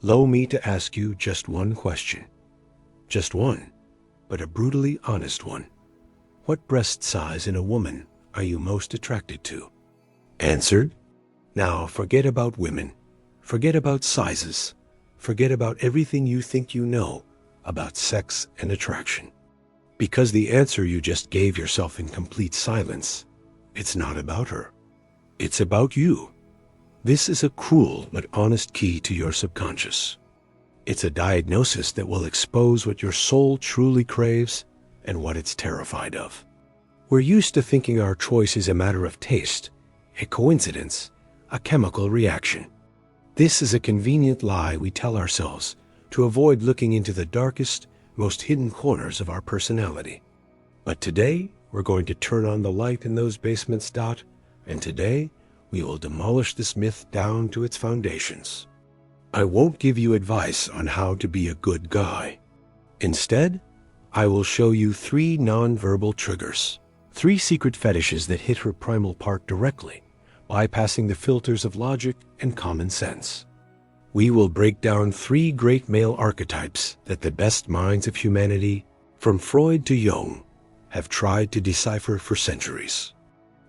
Allow me to ask you just one question. Just one, but a brutally honest one. What breast size in a woman are you most attracted to? Answered? Now forget about women. Forget about sizes. Forget about everything you think you know about sex and attraction. Because the answer you just gave yourself in complete silence, it's not about her. It's about you. This is a cruel but honest key to your subconscious. It's a diagnosis that will expose what your soul truly craves and what it's terrified of. We're used to thinking our choice is a matter of taste, a coincidence, a chemical reaction. This is a convenient lie we tell ourselves to avoid looking into the darkest, most hidden corners of our personality. But today, we're going to turn on the light in those basements, and today, we will demolish this myth down to its foundations. I won't give you advice on how to be a good guy. Instead, I will show you 3 non-verbal triggers, 3 secret fetishes that hit her primal part directly, bypassing the filters of logic and common sense. We will break down 3 great male archetypes that the best minds of humanity, from Freud to Jung, have tried to decipher for centuries.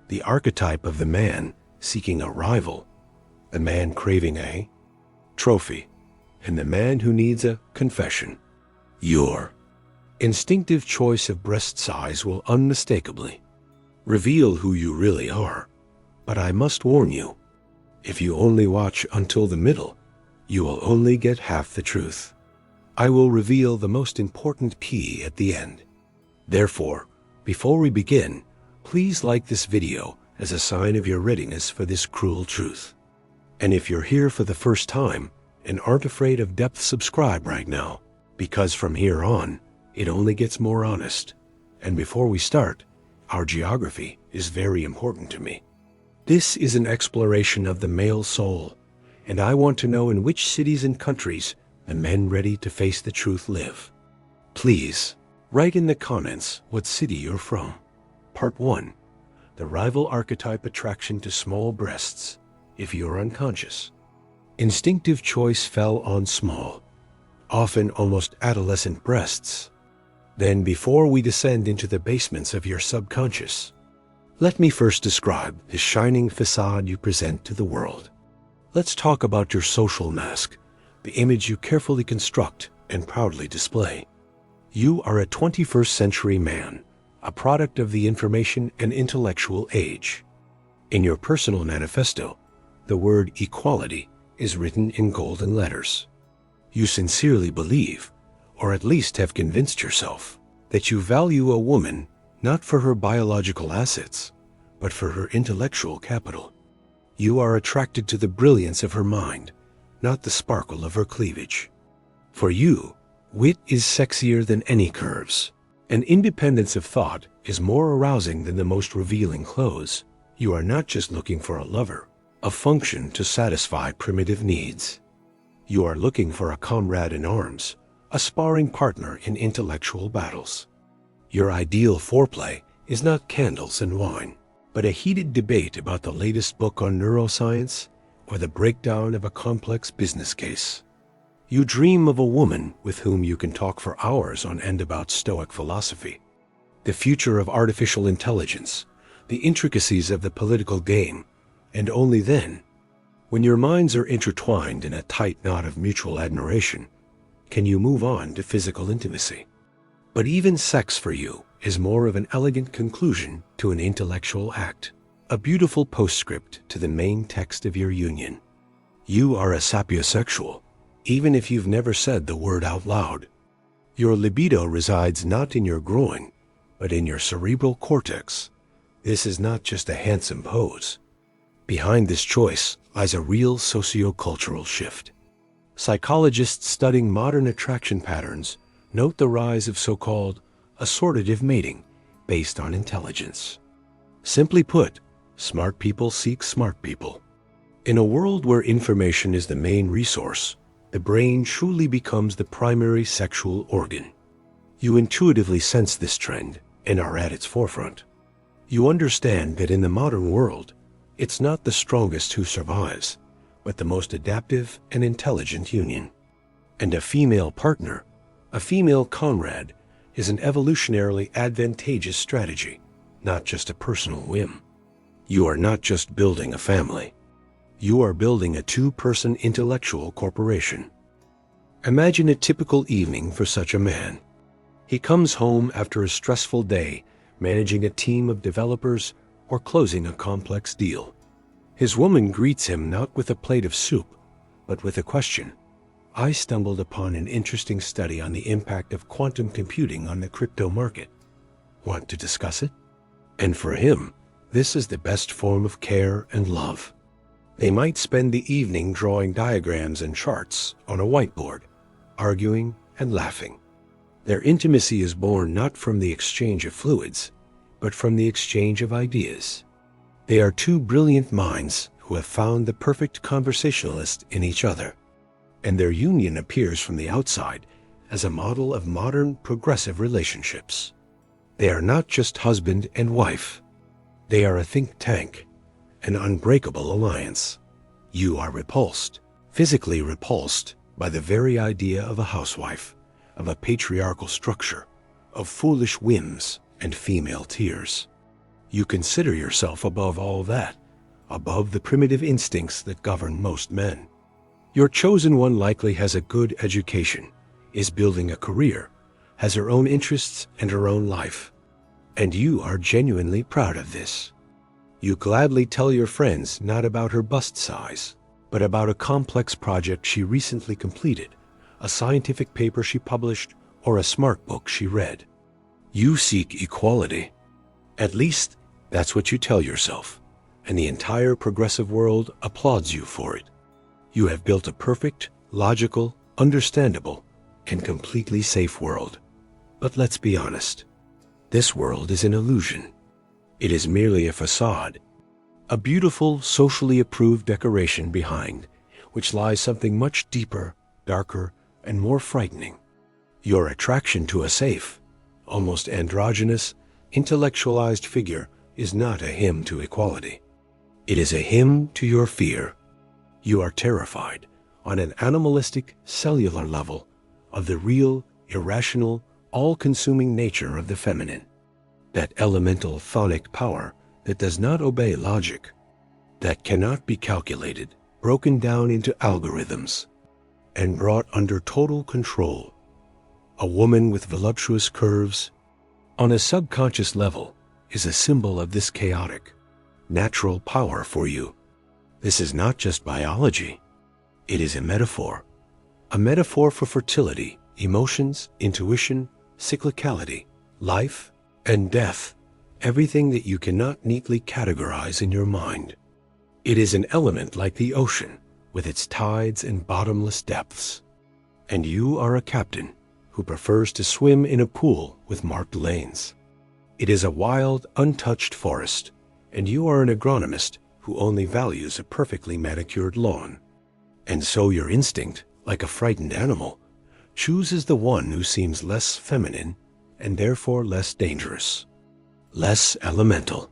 The archetype of the man seeking a rival, the man craving a trophy, and the man who needs a confession. Your instinctive choice of breast size will unmistakably reveal who you really are. But I must warn you, if you only watch until the middle, you will only get half the truth. I will reveal the most important P at the end. Therefore, before we begin, please like this video as a sign of your readiness for this cruel truth. And if you're here for the first time and aren't afraid of depth, subscribe right now, because from here on, it only gets more honest. And before we start, our geography is very important to me. This is an exploration of the male soul, and I want to know in which cities and countries the men ready to face the truth live. Please, write in the comments what city you're from. Part 1. The rival archetype attraction to small breasts, if you're unconscious. Instinctive choice fell on small, often almost adolescent breasts. Then before we descend into the basements of your subconscious, let me first describe the shining facade you present to the world. Let's talk about your social mask, the image you carefully construct and proudly display. You are a 21st century man, a product of the information and intellectual age. In your personal manifesto, the word equality is written in golden letters. You sincerely believe, or at least have convinced yourself, that you value a woman not for her biological assets, but for her intellectual capital. You are attracted to the brilliance of her mind, not the sparkle of her cleavage. For you, wit is sexier than any curves, and independence of thought is more arousing than the most revealing clothes. You are not just looking for a lover, a function to satisfy primitive needs. You are looking for a comrade in arms, a sparring partner in intellectual battles. Your ideal foreplay is not candles and wine, but a heated debate about the latest book on neuroscience or the breakdown of a complex business case. You dream of a woman with whom you can talk for hours on end about Stoic philosophy, the future of artificial intelligence, the intricacies of the political game, and only then, when your minds are intertwined in a tight knot of mutual admiration, can you move on to physical intimacy. But even sex for you is more of an elegant conclusion to an intellectual act, a beautiful postscript to the main text of your union. You are a sapiosexual, even if you've never said the word out loud. Your libido resides not in your groin, but in your cerebral cortex. This is not just a handsome pose. Behind this choice lies a real socio-cultural shift. Psychologists studying modern attraction patterns note the rise of so-called assortative mating based on intelligence. Simply put, smart people seek smart people. In a world where information is the main resource, the brain truly becomes the primary sexual organ. You intuitively sense this trend and are at its forefront. You understand that in the modern world, it's not the strongest who survives, but the most adaptive and intelligent union. And a female partner, a female comrade, is an evolutionarily advantageous strategy, not just a personal whim. You are not just building a family. You are building a two-person intellectual corporation. Imagine a typical evening for such a man. He comes home after a stressful day, managing a team of developers or closing a complex deal. His woman greets him not with a plate of soup, but with a question. I stumbled upon an interesting study on the impact of quantum computing on the crypto market. Want to discuss it? And for him, this is the best form of care and love. They might spend the evening drawing diagrams and charts on a whiteboard, arguing and laughing. Their intimacy is born not from the exchange of fluids, but from the exchange of ideas. They are two brilliant minds who have found the perfect conversationalist in each other, and their union appears from the outside as a model of modern progressive relationships. They are not just husband and wife. They are a think tank, an unbreakable alliance. You are repulsed, physically repulsed, by the very idea of a housewife, of a patriarchal structure, of foolish whims and female tears. You consider yourself above all that, above the primitive instincts that govern most men. Your chosen one likely has a good education, is building a career, has her own interests and her own life. And you are genuinely proud of this. You gladly tell your friends not about her bust size, but about a complex project she recently completed, a scientific paper she published, or a smart book she read. You seek equality. At least, that's what you tell yourself, and the entire progressive world applauds you for it. You have built a perfect, logical, understandable, and completely safe world. But let's be honest. This world is an illusion. It is merely a facade, a beautiful, socially approved decoration behind, which lies something much deeper, darker, and more frightening. Your attraction to a safe, almost androgynous, intellectualized figure is not a hymn to equality. It is a hymn to your fear. You are terrified, on an animalistic, cellular level, of the real, irrational, all-consuming nature of the feminine, that elemental phonic power that does not obey logic, that cannot be calculated, broken down into algorithms, and brought under total control. A woman with voluptuous curves, on a subconscious level, is a symbol of this chaotic, natural power for you. This is not just biology. It is a metaphor for fertility, emotions, intuition, cyclicality, life, and death, everything that you cannot neatly categorize in your mind. It is an element like the ocean, with its tides and bottomless depths. And you are a captain who prefers to swim in a pool with marked lanes. It is a wild, untouched forest, and you are an agronomist who only values a perfectly manicured lawn. And so your instinct, like a frightened animal, chooses the one who seems less feminine and therefore less dangerous, less elemental,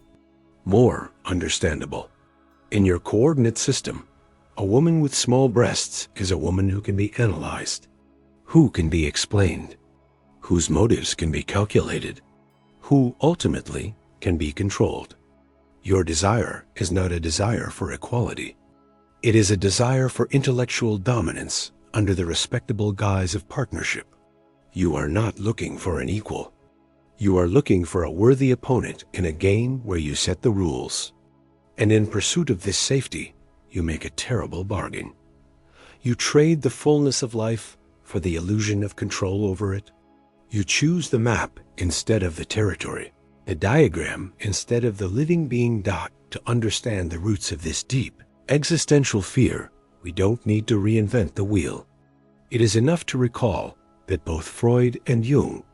more understandable. In your coordinate system, a woman with small breasts is a woman who can be analyzed, who can be explained, whose motives can be calculated, who ultimately can be controlled. Your desire is not a desire for equality. It is a desire for intellectual dominance under the respectable guise of partnership. You are not looking for an equal. You are looking for a worthy opponent in a game where you set the rules. And in pursuit of this safety, you make a terrible bargain. You trade the fullness of life for the illusion of control over it. You choose the map instead of the territory, the diagram instead of the living being dot to understand the roots of this deep, existential fear. We don't need to reinvent the wheel. It is enough to recall that both Freud and Jung,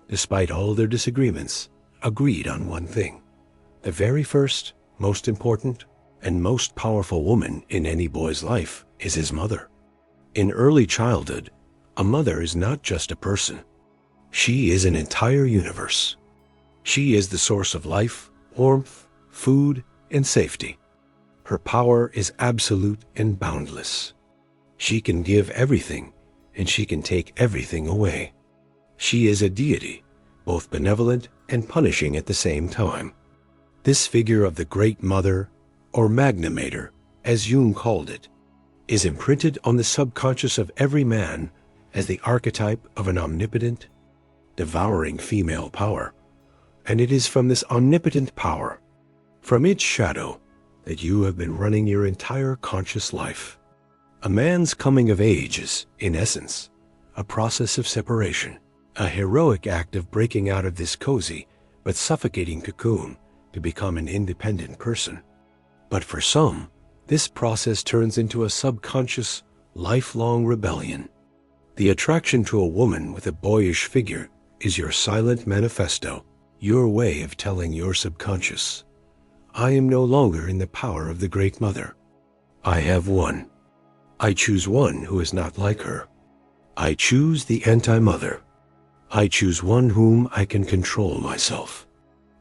despite all their disagreements, agreed on one thing. The very first, most important, and most powerful woman in any boy's life is his mother. In early childhood, a mother is not just a person. She is an entire universe. She is the source of life, warmth, food, and safety. Her power is absolute and boundless. She can give everything, and she can take everything away. She is a deity, both benevolent and punishing at the same time. This figure of the Great Mother, or Magnamator, as Jung called it, is imprinted on the subconscious of every man as the archetype of an omnipotent, devouring female power. And it is from this omnipotent power, from its shadow, that you have been running your entire conscious life. A man's coming of age is, in essence, a process of separation, a heroic act of breaking out of this cozy but suffocating cocoon to become an independent person. But for some, this process turns into a subconscious, lifelong rebellion. The attraction to a woman with a boyish figure is your silent manifesto, your way of telling your subconscious, I am no longer in the power of the Great Mother. I have won. I choose one who is not like her. I choose the anti-mother. I choose one whom I can control myself.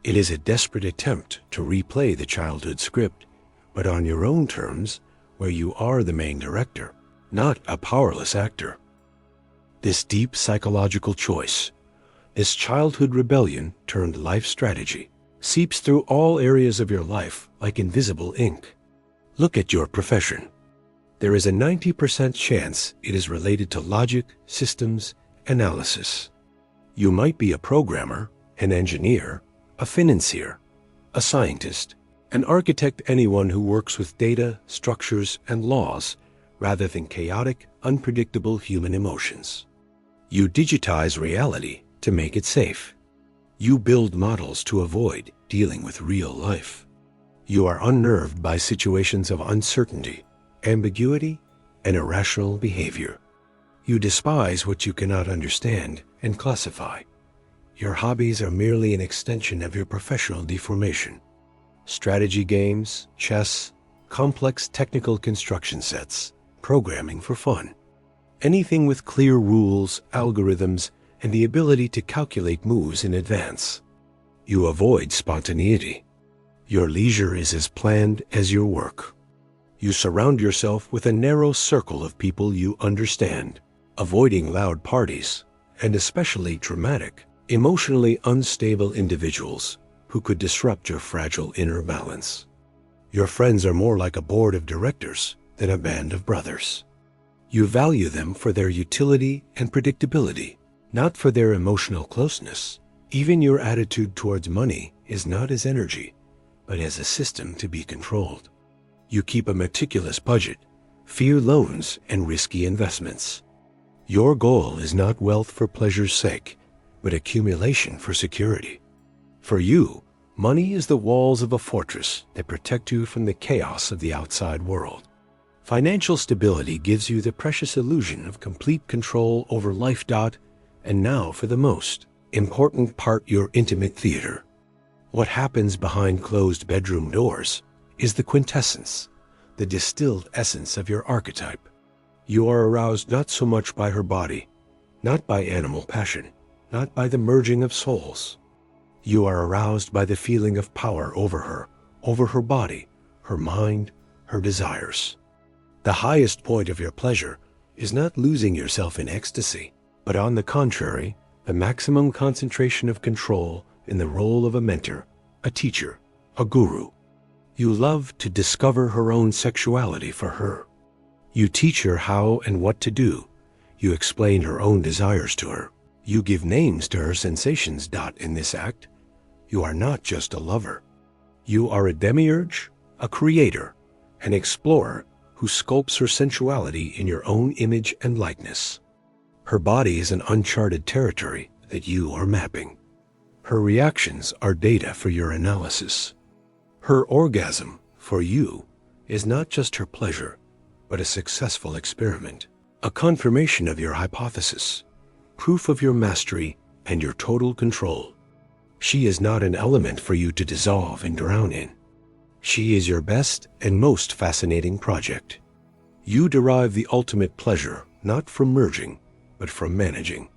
It is a desperate attempt to replay the childhood script, but on your own terms, where you are the main director, not a powerless actor. This deep psychological choice, this childhood rebellion turned life strategy, seeps through all areas of your life like invisible ink. Look at your profession. There is a 90% chance it is related to logic, systems, analysis. You might be a programmer, an engineer, a financier, a scientist, an architect, anyone who works with data, structures, and laws rather than chaotic, unpredictable human emotions. You digitize reality to make it safe. You build models to avoid dealing with real life. You are unnerved by situations of uncertainty, ambiguity, and irrational behavior. You despise what you cannot understand and classify. Your hobbies are merely an extension of your professional deformation. Strategy games, chess, complex technical construction sets, programming for fun. Anything with clear rules, algorithms, and the ability to calculate moves in advance. You avoid spontaneity. Your leisure is as planned as your work. You surround yourself with a narrow circle of people you understand, avoiding loud parties, and especially dramatic, emotionally unstable individuals who could disrupt your fragile inner balance. Your friends are more like a board of directors than a band of brothers. You value them for their utility and predictability, not for their emotional closeness. Even your attitude towards money is not as energy, but as a system to be controlled. You keep a meticulous budget, fear loans and risky investments. Your goal is not wealth for pleasure's sake, but accumulation for security. For you, money is the walls of a fortress that protect you from the chaos of the outside world. Financial stability gives you the precious illusion of complete control over life. And now for the most important part, your intimate theater. What happens behind closed bedroom doors is the quintessence, the distilled essence of your archetype. You are aroused not so much by her body, not by animal passion, not by the merging of souls. You are aroused by the feeling of power over her body, her mind, her desires. The highest point of your pleasure is not losing yourself in ecstasy, but on the contrary, the maximum concentration of control in the role of a mentor, a teacher, a guru. You love to discover her own sexuality for her. You teach her how and what to do. You explain her own desires to her. You give names to her sensations. In this act, you are not just a lover. You are a demiurge, a creator, an explorer who sculpts her sensuality in your own image and likeness. Her body is an uncharted territory that you are mapping. Her reactions are data for your analysis. Her orgasm, for you, is not just her pleasure, but a successful experiment, a confirmation of your hypothesis, proof of your mastery and your total control. She is not an element for you to dissolve and drown in. She is your best and most fascinating project. You derive the ultimate pleasure not from merging, but from managing.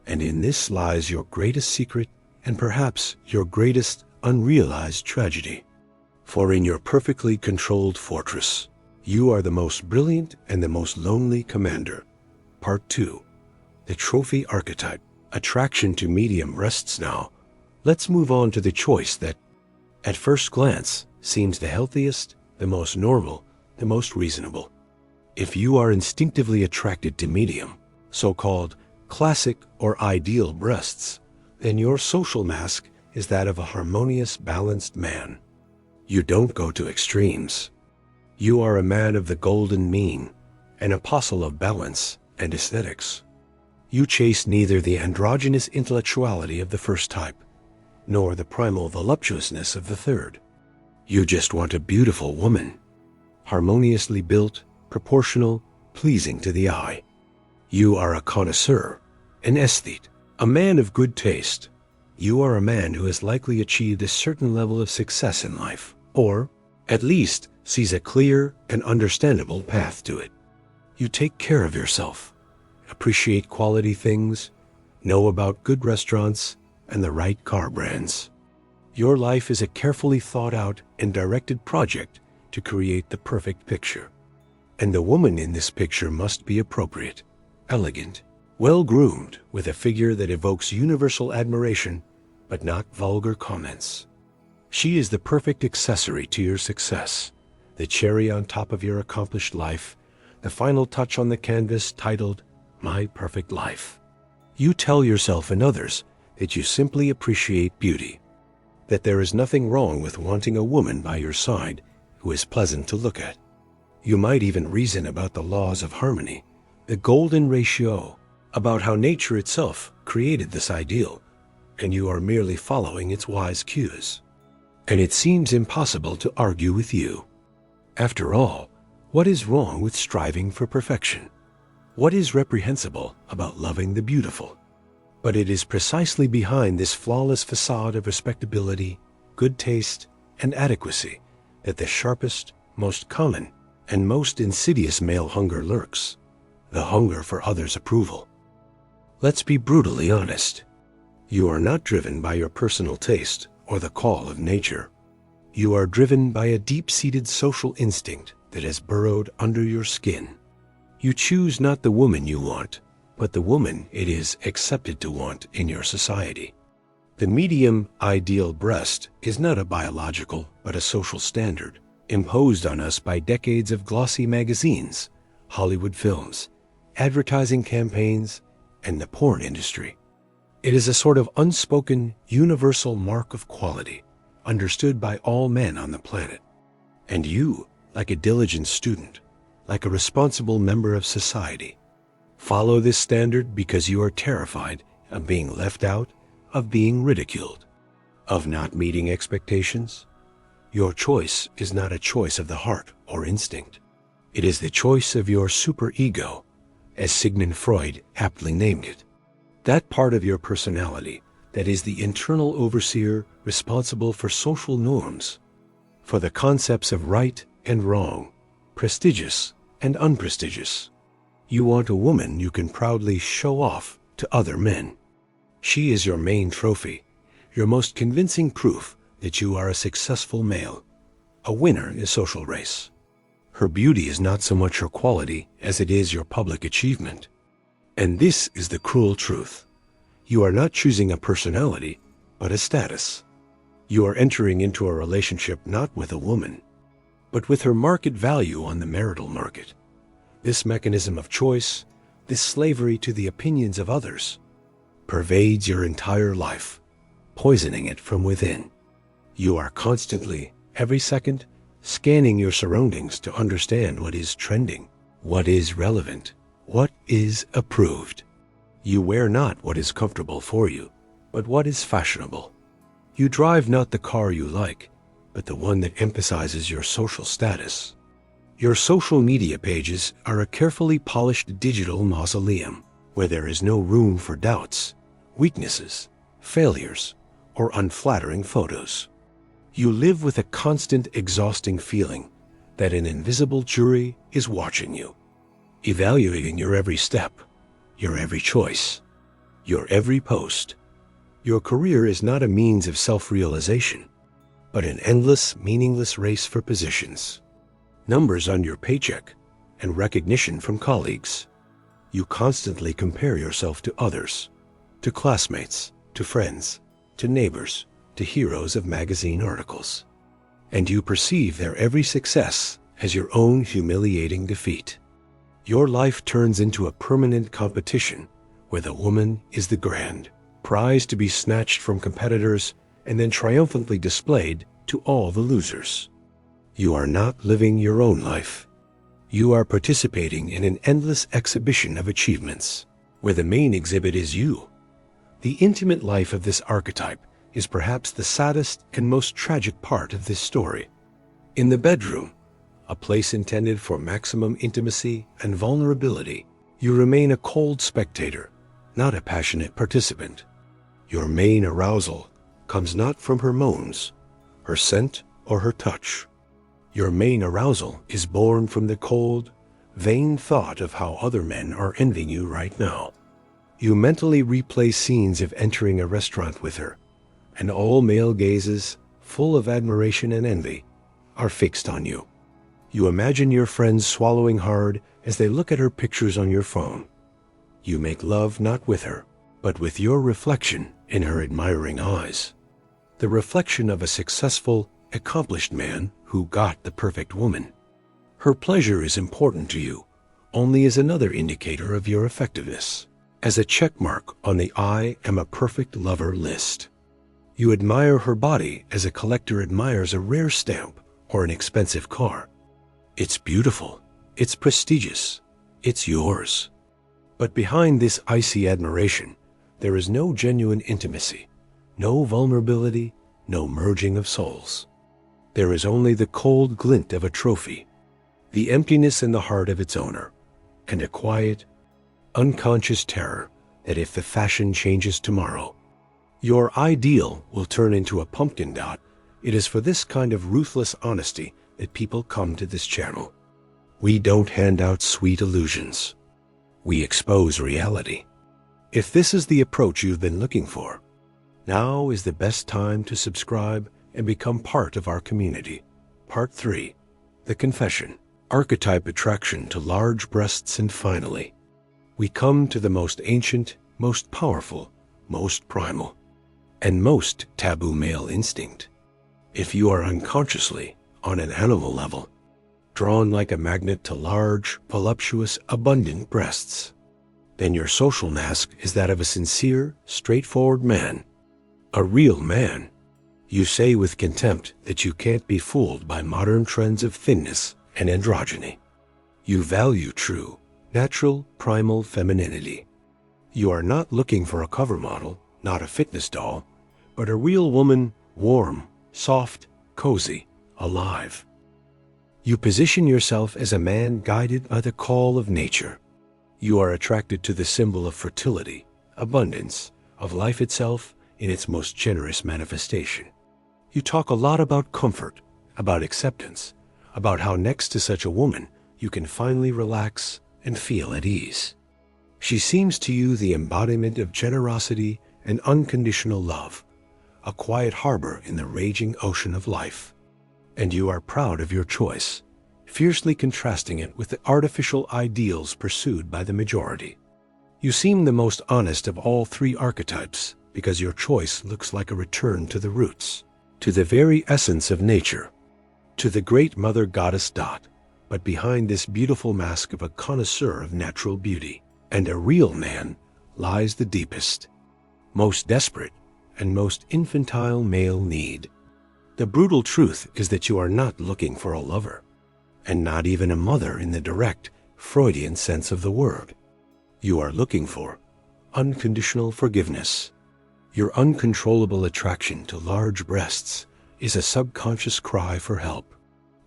And in this lies your greatest secret and perhaps your greatest unrealized tragedy. For in your perfectly controlled fortress, you are the most brilliant and the most lonely commander. Part 2. The Trophy Archetype. Attraction to medium breasts now. Let's move on to the choice that, at first glance, seems the healthiest, the most normal, the most reasonable. If you are instinctively attracted to medium, so-called classic or ideal breasts, then your social mask is that of a harmonious, balanced man. You don't go to extremes. You are a man of the golden mean, an apostle of balance and aesthetics. You chase neither the androgynous intellectuality of the first type, nor the primal voluptuousness of the third. You just want a beautiful woman, harmoniously built, proportional, pleasing to the eye. You are a connoisseur, an aesthete, a man of good taste. You are a man who has likely achieved a certain level of success in life, or, at least, sees a clear and understandable path to it. You take care of yourself, appreciate quality things, know about good restaurants and the right car brands. Your life is a carefully thought out and directed project to create the perfect picture. And the woman in this picture must be appropriate, elegant, well-groomed, with a figure that evokes universal admiration, but not vulgar comments. She is the perfect accessory to your success, the cherry on top of your accomplished life, the final touch on the canvas titled, My Perfect Life. You tell yourself and others that you simply appreciate beauty, that there is nothing wrong with wanting a woman by your side who is pleasant to look at. You might even reason about the laws of harmony, the golden ratio, about how nature itself created this ideal, and you are merely following its wise cues. And it seems impossible to argue with you. After all, what is wrong with striving for perfection? What is reprehensible about loving the beautiful? But it is precisely behind this flawless facade of respectability, good taste, and adequacy that the sharpest, most common, and most insidious male hunger lurks, the hunger for others' approval. Let's be brutally honest. You are not driven by your personal taste or the call of nature. You are driven by a deep-seated social instinct that has burrowed under your skin. You choose not the woman you want, but the woman it is accepted to want in your society. The medium ideal breast is not a biological but a social standard, imposed on us by decades of glossy magazines, Hollywood films, advertising campaigns, and the porn industry. It is a sort of unspoken, universal mark of quality, understood by all men on the planet. And you, like a diligent student, like a responsible member of society, follow this standard because you are terrified of being left out, of being ridiculed, of not meeting expectations. Your choice is not a choice of the heart or instinct. It is the choice of your superego, as Sigmund Freud aptly named it. That part of your personality that is the internal overseer responsible for social norms, for the concepts of right and wrong, prestigious and unprestigious. You want a woman you can proudly show off to other men. She is your main trophy, your most convincing proof that you are a successful male, a winner in a social race. Her beauty is not so much her quality as it is your public achievement. And this is the cruel truth. You are not choosing a personality, but a status. You are entering into a relationship not with a woman, but with her market value on the marital market. This mechanism of choice, this slavery to the opinions of others, pervades your entire life, poisoning it from within. You are constantly, every second, scanning your surroundings to understand what is trending, what is relevant, what is approved. You wear not what is comfortable for you, but what is fashionable. You drive not the car you like, but the one that emphasizes your social status. Your social media pages are a carefully polished digital mausoleum where there is no room for doubts, weaknesses, failures, or unflattering photos. You live with a constant, exhausting feeling that an invisible jury is watching you, evaluating your every step, your every choice, your every post. Your career is not a means of self-realization, but an endless, meaningless race for positions, numbers on your paycheck, and recognition from colleagues. You constantly compare yourself to others, to classmates, to friends, to neighbors, to heroes of magazine articles. And you perceive their every success as your own humiliating defeat. Your life turns into a permanent competition where the woman is the grand prize to be snatched from competitors and then triumphantly displayed to all the losers. You are not living your own life. You are participating in an endless exhibition of achievements, where the main exhibit is you. The intimate life of this archetype is perhaps the saddest and most tragic part of this story. In the bedroom, a place intended for maximum intimacy and vulnerability, you remain a cold spectator, not a passionate participant. Your main arousal comes not from her moans, her scent, or her touch. Your main arousal is born from the cold, vain thought of how other men are envying you right now. You mentally replay scenes of entering a restaurant with her, and all male gazes, full of admiration and envy, are fixed on you. You imagine your friends swallowing hard as they look at her pictures on your phone. You make love not with her, but with your reflection in her admiring eyes. The reflection of a successful, accomplished man who got the perfect woman. Her pleasure is important to you only as another indicator of your effectiveness, as a check mark on the "I am a perfect lover" list. You admire her body as a collector admires a rare stamp or an expensive car. It's beautiful, it's prestigious, it's yours. But behind this icy admiration, there is no genuine intimacy, no vulnerability, no merging of souls. There is only the cold glint of a trophy, the emptiness in the heart of its owner, and a quiet, unconscious terror that if the fashion changes tomorrow, your ideal will turn into a pumpkin dot. It is for this kind of ruthless honesty that people come to this channel. We don't hand out sweet illusions. We expose reality. If this is the approach you've been looking for, now is the best time to subscribe and become part of our community. Part 3. The Confession. Archetype Attraction to Large Breasts. And finally, we come to the most ancient, most powerful, most primal, and most taboo male instinct. If you are unconsciously, on an animal level, drawn like a magnet to large, voluptuous, abundant breasts, then your social mask is that of a sincere, straightforward man. A real man. You say with contempt that you can't be fooled by modern trends of thinness and androgyny. You value true, natural, primal femininity. You are not looking for a cover model, not a fitness doll, but a real woman, warm, soft, cozy, alive. You position yourself as a man guided by the call of nature. You are attracted to the symbol of fertility, abundance, of life itself in its most generous manifestation. You talk a lot about comfort, about acceptance, about how next to such a woman you can finally relax and feel at ease. She seems to you the embodiment of generosity and unconditional love, a quiet harbor in the raging ocean of life. And you are proud of your choice, fiercely contrasting it with the artificial ideals pursued by the majority. You seem the most honest of all three archetypes because your choice looks like a return to the roots, to the very essence of nature, to the great mother goddess Dot. But behind this beautiful mask of a connoisseur of natural beauty and a real man lies the deepest, most desperate, and most infantile male need. The brutal truth is that you are not looking for a lover, and not even a mother in the direct, Freudian sense of the word. You are looking for unconditional forgiveness. Your uncontrollable attraction to large breasts is a subconscious cry for help.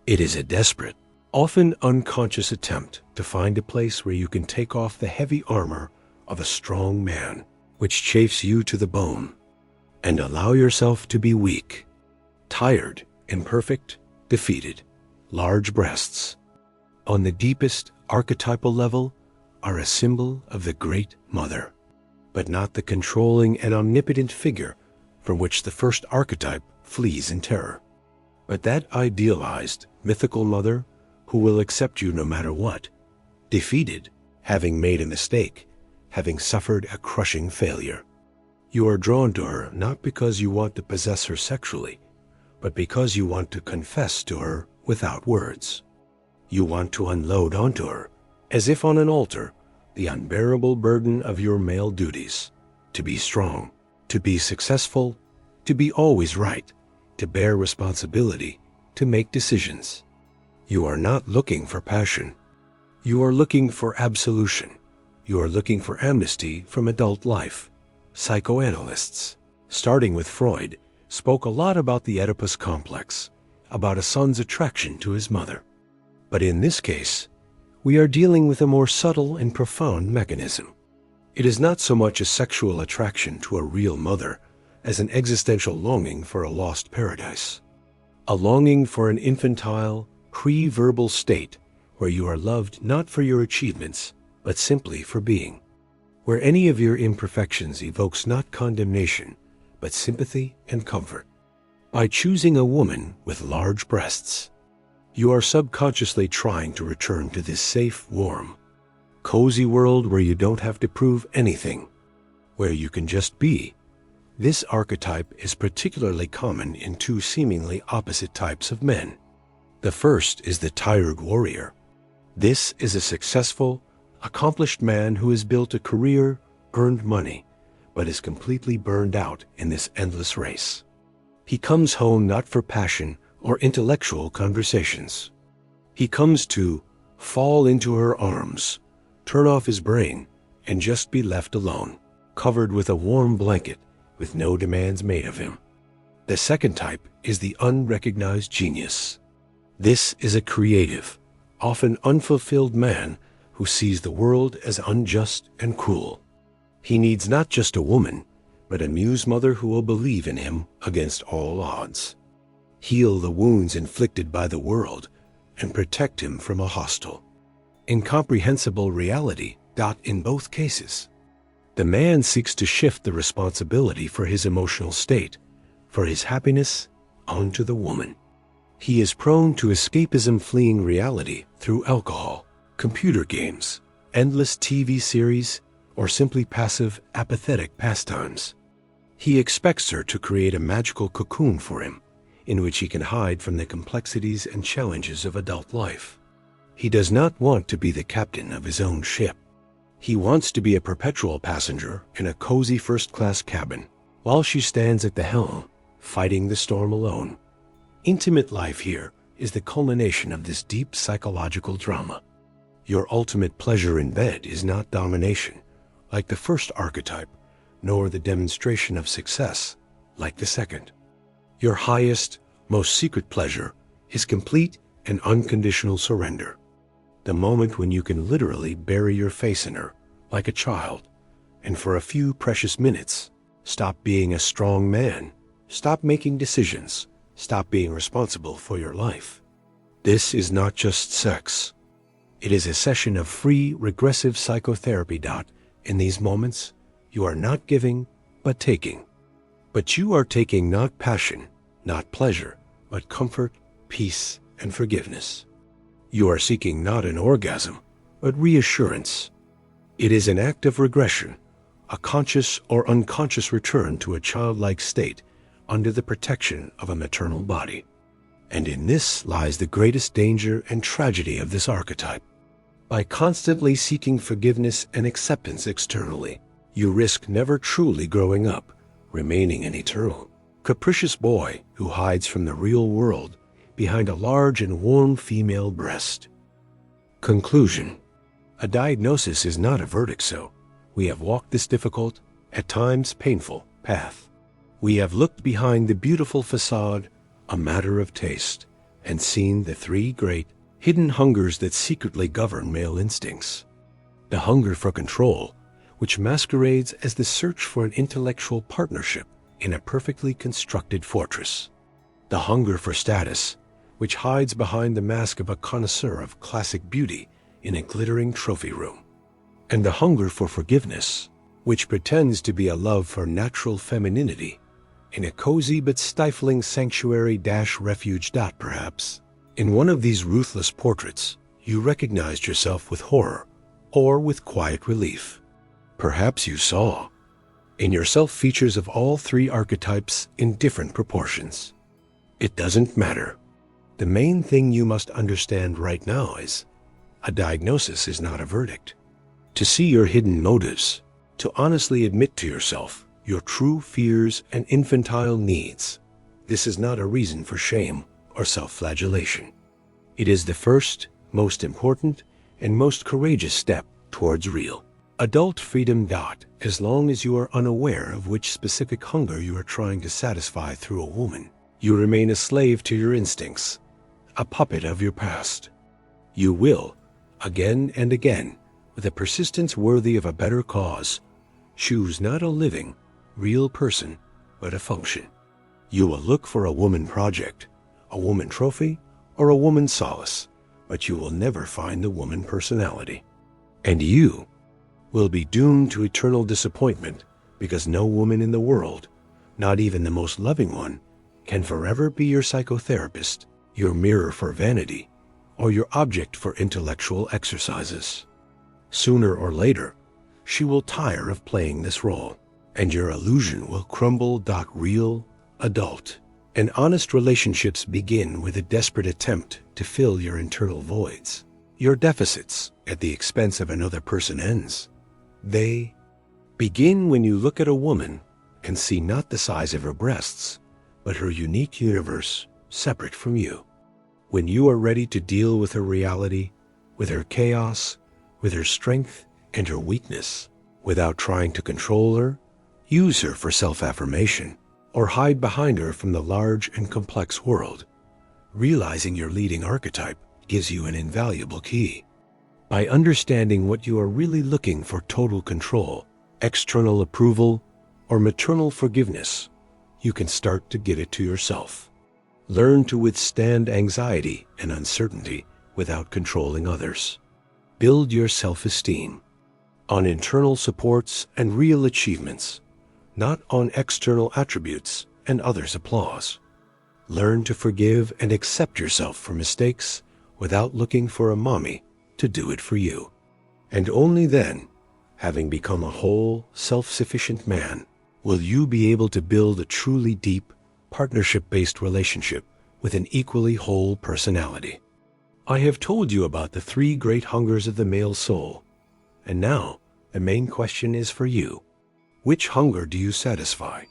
It is a desperate, often unconscious attempt to find a place where you can take off the heavy armor of a strong man, which chafes you to the bone, and allow yourself to be weak, tired, imperfect, defeated. Large breasts, on the deepest archetypal level, are a symbol of the Great Mother, but not the controlling and omnipotent figure from which the first archetype flees in terror, but that idealized, mythical mother who will accept you no matter what, defeated having made a mistake, having suffered a crushing failure. You are drawn to her not because you want to possess her sexually, but because you want to confess to her without words. You want to unload onto her, as if on an altar, the unbearable burden of your male duties, to be strong, to be successful, to be always right, to bear responsibility, to make decisions. You are not looking for passion. You are looking for absolution. You are looking for amnesty from adult life. Psychoanalysts, starting with Freud, spoke a lot about the Oedipus complex, about a son's attraction to his mother. But in this case, we are dealing with a more subtle and profound mechanism. It is not so much a sexual attraction to a real mother as an existential longing for a lost paradise. A longing for an infantile, pre-verbal state where you are loved not for your achievements, but simply for being. Where any of your imperfections evokes not condemnation, but sympathy and comfort. By choosing a woman with large breasts, you are subconsciously trying to return to this safe, warm, cozy world where you don't have to prove anything, where you can just be. This archetype is particularly common in two seemingly opposite types of men. The first is the tired warrior. This is a successful, accomplished man who has built a career, earned money, but is completely burned out in this endless race. He comes home not for passion or intellectual conversations. He comes to fall into her arms, turn off his brain, and just be left alone, covered with a warm blanket, with no demands made of him. The second type is the unrecognized genius. This is a creative, often unfulfilled man who sees the world as unjust and cruel. He needs not just a woman, but a muse mother who will believe in him against all odds, heal the wounds inflicted by the world, and protect him from a hostile, incomprehensible reality. In both cases, the man seeks to shift the responsibility for his emotional state, for his happiness, onto the woman. He is prone to escapism, fleeing reality through alcohol, computer games, endless TV series, or simply passive, apathetic pastimes. He expects her to create a magical cocoon for him, in which he can hide from the complexities and challenges of adult life. He does not want to be the captain of his own ship. He wants to be a perpetual passenger in a cozy first-class cabin, while she stands at the helm, fighting the storm alone. Intimate life here is the culmination of this deep psychological drama. Your ultimate pleasure in bed is not domination, like the first archetype, nor the demonstration of success, like the second. Your highest, most secret pleasure is complete and unconditional surrender. The moment when you can literally bury your face in her, like a child, and for a few precious minutes, stop being a strong man, stop making decisions, stop being responsible for your life. This is not just sex. It is a session of free, regressive psychotherapy. In these moments, you are not giving, but taking. But you are taking not passion, not pleasure, but comfort, peace, and forgiveness. You are seeking not an orgasm, but reassurance. It is an act of regression, a conscious or unconscious return to a childlike state under the protection of a maternal body. And in this lies the greatest danger and tragedy of this archetype. By constantly seeking forgiveness and acceptance externally, you risk never truly growing up, remaining an eternal, capricious boy who hides from the real world behind a large and warm female breast. Conclusion. A diagnosis is not a verdict, so we have walked this difficult, at times painful, path. We have looked behind the beautiful facade, a matter of taste, and seen the three great, hidden hungers that secretly govern male instincts. The hunger for control, which masquerades as the search for an intellectual partnership in a perfectly constructed fortress. The hunger for status, which hides behind the mask of a connoisseur of classic beauty in a glittering trophy room. And the hunger for forgiveness, which pretends to be a love for natural femininity in a cozy but stifling sanctuary-refuge. Perhaps, in one of these ruthless portraits, you recognized yourself with horror, or with quiet relief. Perhaps you saw in yourself features of all three archetypes in different proportions. It doesn't matter. The main thing you must understand right now is a diagnosis is not a verdict. To see your hidden motives, to honestly admit to yourself your true fears and infantile needs, this is not a reason for shame or self-flagellation. It is the first, most important, and most courageous step towards real adult freedom. As long as you are unaware of which specific hunger you are trying to satisfy through a woman, you remain a slave to your instincts, a puppet of your past. You will, again and again, with a persistence worthy of a better cause, choose not a living, real person, but a function. You will look for a woman project, a woman trophy, or a woman solace, but you will never find the woman personality. And you will be doomed to eternal disappointment because no woman in the world, not even the most loving one, can forever be your psychotherapist, your mirror for vanity, or your object for intellectual exercises. Sooner or later, she will tire of playing this role, and your illusion will crumble. Real, adult, and honest relationships begin with a desperate attempt to fill your internal voids. Your deficits at the expense of another person ends. They begin when you look at a woman and see not the size of her breasts, but her unique universe separate from you. When you are ready to deal with her reality, with her chaos, with her strength and her weakness, without trying to control her, use her for self-affirmation, or hide behind her from the large and complex world, realizing your leading archetype gives you an invaluable key. By understanding what you are really looking for, total control, external approval, or maternal forgiveness, you can start to give it to yourself. Learn to withstand anxiety and uncertainty without controlling others. Build your self-esteem on internal supports and real achievements, not on external attributes and others' applause. Learn to forgive and accept yourself for mistakes without looking for a mommy to do it for you. And only then, having become a whole, self-sufficient man, will you be able to build a truly deep, partnership-based relationship with an equally whole personality. I have told you about the three great hungers of the male soul, and now the main question is for you. Which hunger do you satisfy?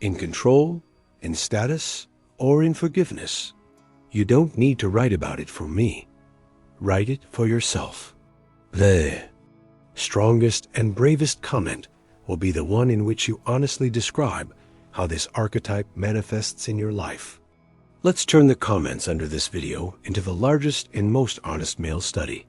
In control, in status, or in forgiveness? You don't need to write about it for me. Write it for yourself. The strongest and bravest comment will be the one in which you honestly describe how this archetype manifests in your life. Let's turn the comments under this video into the largest and most honest male study.